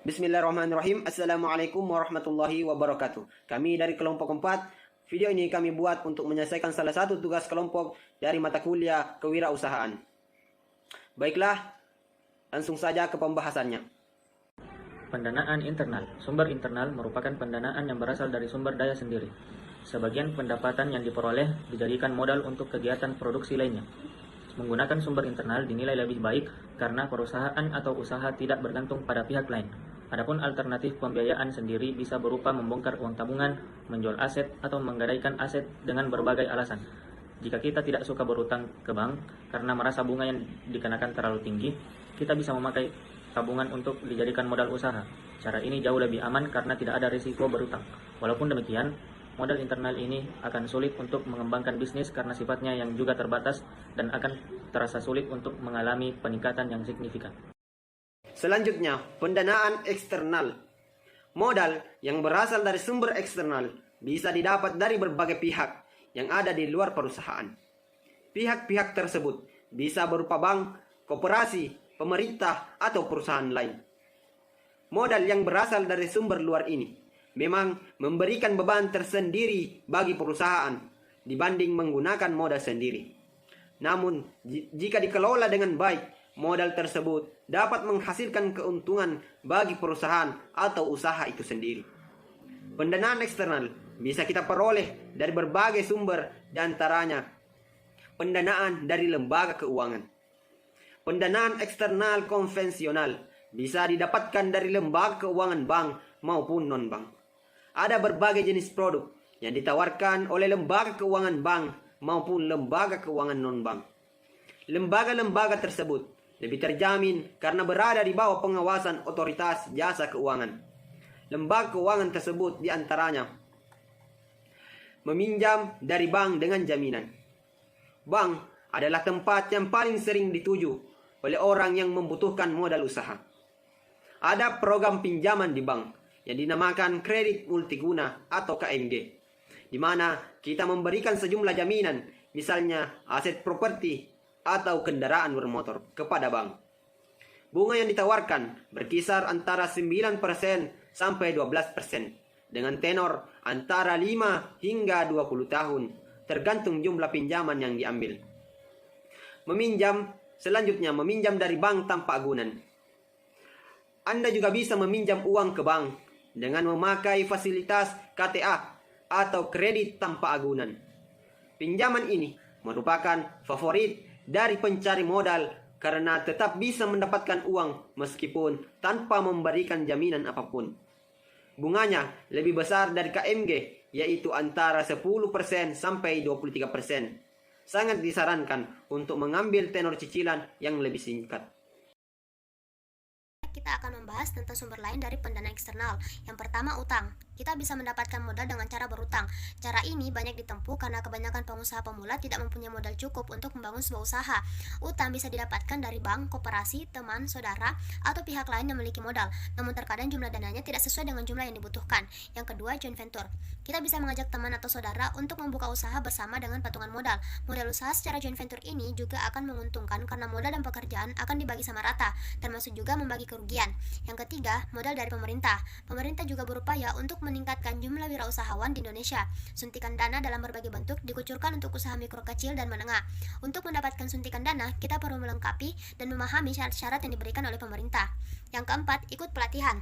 Bismillahirrahmanirrahim. Assalamualaikum warahmatullahi wabarakatuh. Kami dari kelompok 4. Video ini kami buat untuk menyelesaikan salah satu tugas kelompok dari mata kuliah kewirausahaan. Baiklah, langsung saja ke pembahasannya. Pendanaan internal. Sumber internal merupakan pendanaan yang berasal dari sumber daya sendiri. Sebagian pendapatan yang diperoleh dijadikan modal untuk kegiatan produksi lainnya. Menggunakan sumber internal dinilai lebih baik karena perusahaan atau usaha tidak bergantung pada pihak lain. Adapun alternatif pembiayaan sendiri bisa berupa membongkar uang tabungan, menjual aset, atau menggadaikan aset dengan berbagai alasan. Jika kita tidak suka berutang ke bank karena merasa bunga yang dikenakan terlalu tinggi, kita bisa memakai tabungan untuk dijadikan modal usaha. Cara ini jauh lebih aman karena tidak ada risiko berutang. Walaupun demikian, modal internal ini akan sulit untuk mengembangkan bisnis karena sifatnya yang juga terbatas dan akan terasa sulit untuk mengalami peningkatan yang signifikan. Selanjutnya, pendanaan eksternal. Modal yang berasal dari sumber eksternal bisa didapat dari berbagai pihak yang ada di luar perusahaan. Pihak-pihak tersebut bisa berupa bank, koperasi, pemerintah, atau perusahaan lain. Modal yang berasal dari sumber luar ini memang memberikan beban tersendiri bagi perusahaan dibanding menggunakan modal sendiri. Namun, jika dikelola dengan baik, modal tersebut dapat menghasilkan keuntungan bagi perusahaan atau usaha itu sendiri. Pendanaan eksternal bisa kita peroleh dari berbagai sumber, di antaranya pendanaan dari lembaga keuangan. Pendanaan eksternal konvensional bisa didapatkan dari lembaga keuangan bank maupun non-bank. Ada berbagai jenis produk yang ditawarkan oleh lembaga keuangan bank maupun lembaga keuangan non-bank. Lembaga-lembaga tersebut lebih terjamin karena berada di bawah pengawasan otoritas jasa keuangan. Lembaga keuangan tersebut diantaranya meminjam dari bank dengan jaminan. Bank adalah tempat yang paling sering dituju oleh orang yang membutuhkan modal usaha. Ada program pinjaman di bank yang dinamakan kredit multiguna atau KMG, di mana kita memberikan sejumlah jaminan, misalnya aset properti atau kendaraan bermotor kepada bank. Bunga yang ditawarkan berkisar antara 9% sampai 12% dengan tenor antara 5 hingga 20 tahun tergantung jumlah pinjaman yang diambil. Selanjutnya meminjam dari bank tanpa agunan. Anda juga bisa meminjam uang ke bank dengan memakai fasilitas KTA atau kredit tanpa agunan. Pinjaman ini merupakan favorit dari pencari modal karena tetap bisa mendapatkan uang meskipun tanpa memberikan jaminan apapun. Bunganya lebih besar dari KMG, yaitu antara 10% sampai 23%. Sangat disarankan untuk mengambil tenor cicilan yang lebih singkat. Kita akan membahas tentang sumber lain dari pendanaan eksternal. Yang pertama, utang. Kita bisa mendapatkan modal dengan cara berutang. Cara ini banyak ditempuh karena kebanyakan pengusaha pemula tidak mempunyai modal cukup untuk membangun sebuah usaha. Utang bisa didapatkan dari bank, koperasi, teman, saudara, atau pihak lain yang memiliki modal. Namun terkadang jumlah dananya tidak sesuai dengan jumlah yang dibutuhkan. Yang kedua, joint venture. Kita bisa mengajak teman atau saudara untuk membuka usaha bersama dengan patungan modal. Modal usaha secara joint venture ini juga akan menguntungkan karena modal dan pekerjaan akan dibagi sama rata, termasuk juga membagi kerugian. Yang ketiga, modal dari pemerintah. Pemerintah juga berupaya untuk meningkatkan jumlah wirausahawan di Indonesia. Suntikan dana dalam berbagai bentuk dikucurkan untuk usaha mikro kecil dan menengah. Untuk mendapatkan suntikan dana, kita perlu melengkapi dan memahami syarat-syarat yang diberikan oleh pemerintah. Yang keempat, ikut pelatihan.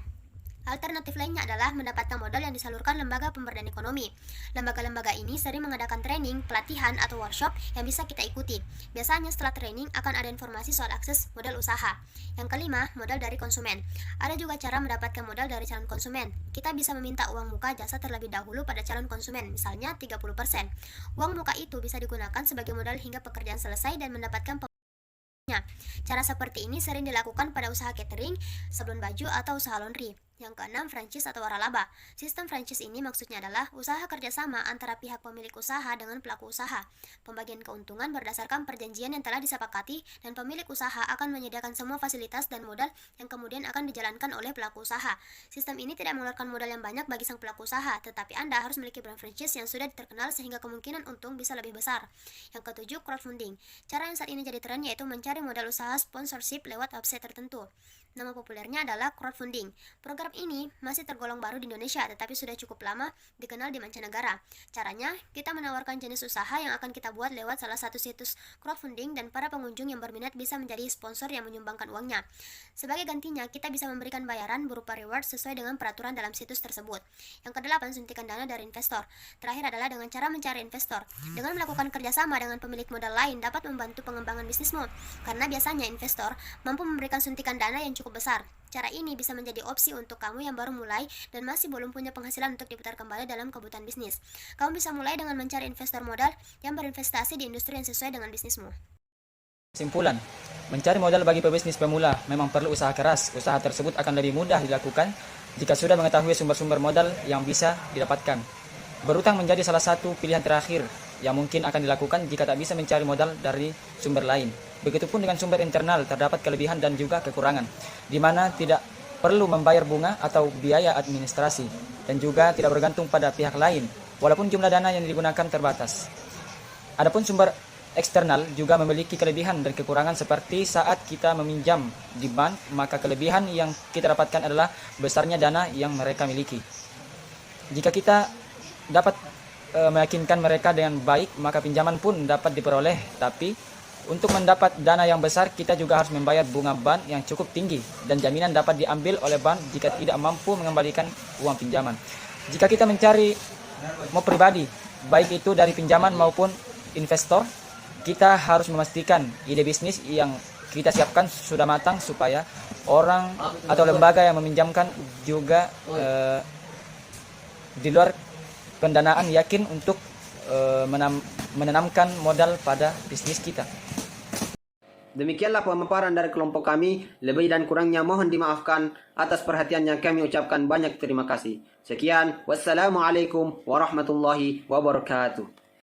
Alternatif lainnya adalah mendapatkan modal yang disalurkan lembaga pemberdayaan ekonomi. Lembaga-lembaga ini sering mengadakan training, pelatihan, atau workshop yang bisa kita ikuti. Biasanya setelah training akan ada informasi soal akses modal usaha. Yang kelima, modal dari konsumen. Ada juga cara mendapatkan modal dari calon konsumen. Kita bisa meminta uang muka jasa terlebih dahulu pada calon konsumen, misalnya 30%. Uang muka itu bisa digunakan sebagai modal hingga pekerjaan selesai dan mendapatkan Cara seperti ini sering dilakukan pada usaha catering, sabun baju, atau usaha laundry. Yang keenam, franchise atau waralaba. Sistem franchise ini maksudnya adalah usaha kerjasama antara pihak pemilik usaha dengan pelaku usaha. Pembagian keuntungan berdasarkan perjanjian yang telah disepakati dan pemilik usaha akan menyediakan semua fasilitas dan modal yang kemudian akan dijalankan oleh pelaku usaha. Sistem ini tidak mengeluarkan modal yang banyak bagi sang pelaku usaha, tetapi Anda harus memiliki brand franchise yang sudah terkenal sehingga kemungkinan untung bisa lebih besar. Yang ketujuh, crowdfunding. Cara yang saat ini jadi tren yaitu mencari modal usaha sponsorship lewat website tertentu. Nama populernya adalah crowdfunding. Program ini masih tergolong baru di Indonesia, tetapi sudah cukup lama dikenal di mancanegara. Caranya, kita menawarkan jenis usaha yang akan kita buat lewat salah satu situs crowdfunding dan para pengunjung yang berminat bisa menjadi sponsor yang menyumbangkan uangnya. Sebagai gantinya, kita bisa memberikan bayaran berupa reward sesuai dengan peraturan dalam situs tersebut. Yang kedelapan, suntikan dana dari investor. Terakhir adalah dengan cara mencari investor. Dengan melakukan kerjasama dengan pemilik modal lain dapat membantu pengembangan bisnismu, karena biasanya investor mampu memberikan suntikan dana yang cukup besar. Cara ini bisa menjadi opsi untuk kamu yang baru mulai dan masih belum punya penghasilan untuk diputar kembali dalam kebutuhan bisnis. Kamu bisa mulai dengan mencari investor modal yang berinvestasi di industri yang sesuai dengan bisnismu. Kesimpulan, mencari modal bagi pebisnis pemula memang perlu usaha keras. Usaha tersebut akan lebih mudah dilakukan jika sudah mengetahui sumber-sumber modal yang bisa didapatkan. Berutang menjadi salah satu pilihan terakhir yang mungkin akan dilakukan jika tak bisa mencari modal dari sumber lain. Begitupun dengan sumber internal, terdapat kelebihan dan juga kekurangan, di mana tidak perlu membayar bunga atau biaya administrasi, dan juga tidak bergantung pada pihak lain, walaupun jumlah dana yang digunakan terbatas. Adapun sumber eksternal juga memiliki kelebihan dan kekurangan seperti saat kita meminjam di bank, maka kelebihan yang kita dapatkan adalah besarnya dana yang mereka miliki. Jika kita dapat meyakinkan mereka dengan baik, maka pinjaman pun dapat diperoleh. Tapi untuk mendapat dana yang besar, kita juga harus membayar bunga bank yang cukup tinggi, dan jaminan dapat diambil oleh bank jika tidak mampu mengembalikan uang pinjaman. Jika kita mencari pribadi, baik itu dari pinjaman maupun investor, kita harus memastikan ide bisnis yang kita siapkan sudah matang supaya orang atau lembaga yang meminjamkan juga di luar pendanaan yakin untuk menanamkan modal pada bisnis kita. Demikianlah pemaparan dari kelompok kami. Lebih dan kurangnya mohon dimaafkan. Atas perhatiannya kami ucapkan banyak terima kasih. Sekian, wassalamualaikum warahmatullahi wabarakatuh.